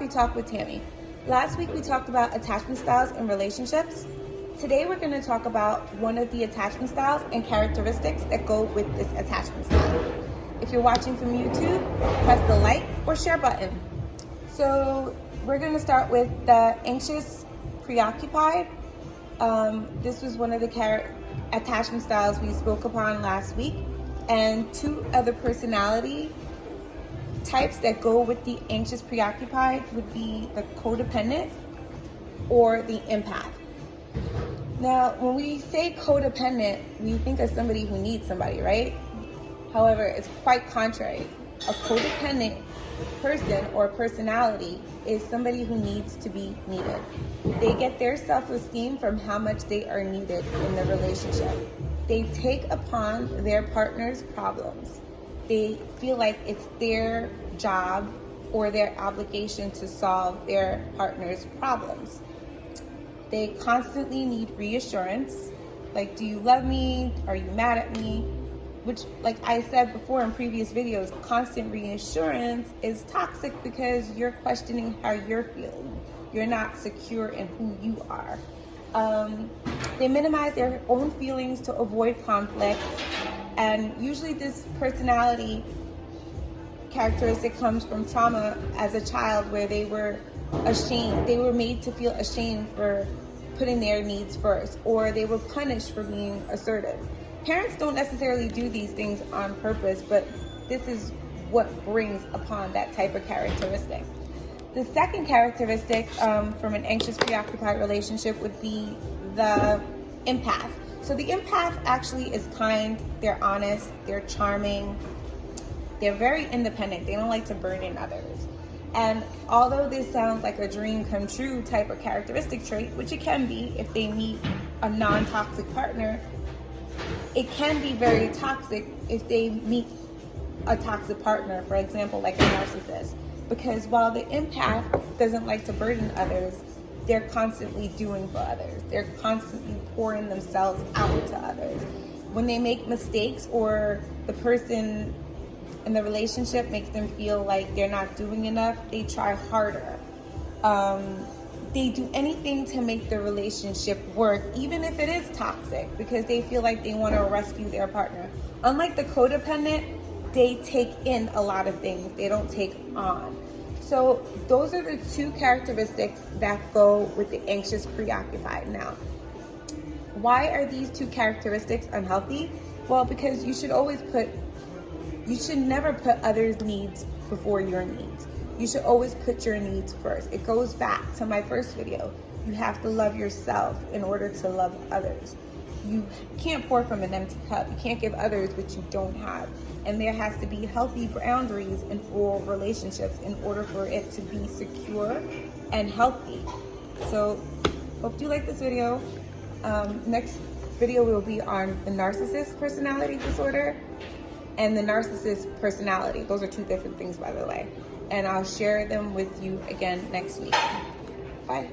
Coffee Talk with Tammy. Last week we talked about attachment styles in relationships. Today we're going to talk about one of the attachment styles and characteristics that go with this attachment style. If you're watching from YouTube, press the like or share button. So we're going to start with the anxious preoccupied. This was one of the attachment styles we spoke upon last week, and two other personality types that go with the anxious preoccupied would be the codependent or the empath. Now, when we say codependent, we think of somebody who needs somebody, right? However, it's quite contrary. A codependent person or personality is somebody who needs to be needed. They get their self-esteem from how much they are needed in the relationship. They take upon their partner's problems. They feel like it's their job or their obligation to solve their partner's problems. They constantly need reassurance, like, do you love me? Are you mad at me? Which, like I said before in previous videos, constant reassurance is toxic because you're questioning how you're feeling. You're not secure in who you are. They minimize their own feelings to avoid conflict. And usually this personality characteristic comes from trauma as a child, where they were ashamed. They were made to feel ashamed for putting their needs first, or they were punished for being assertive. Parents don't necessarily do these things on purpose, but this is what brings upon that type of characteristic. The second characteristic from an anxious preoccupied relationship would be the empath. So the empath actually is kind, they're honest, they're charming, they're very independent, they don't like to burden others. And although this sounds like a dream come true type of characteristic trait, which it can be if they meet a non-toxic partner, it can be very toxic if they meet a toxic partner, for example, like a narcissist. Because while the empath doesn't like to burden others, they're constantly doing for others. They're constantly pouring themselves out to others. When they make mistakes or the person in the relationship makes them feel like they're not doing enough, they try harder. They do anything to make the relationship work, even if it is toxic, because they feel like they want to rescue their partner. Unlike the codependent, they take in a lot of things. They don't take on. So those are the two characteristics that go with the anxious preoccupied. Now, why are these two characteristics unhealthy? Well, because you should never put others' needs before your needs. You should always put your needs first. It goes back to my first video. You have to love yourself in order to love others. You can't pour from an empty cup. You can't give others what you don't have. And there has to be healthy boundaries in all relationships in order for it to be secure and healthy. So, hope you like this video. Next video will be on the narcissist personality disorder and the narcissist personality. Those are two different things, by the way. And I'll share them with you again next week. Bye.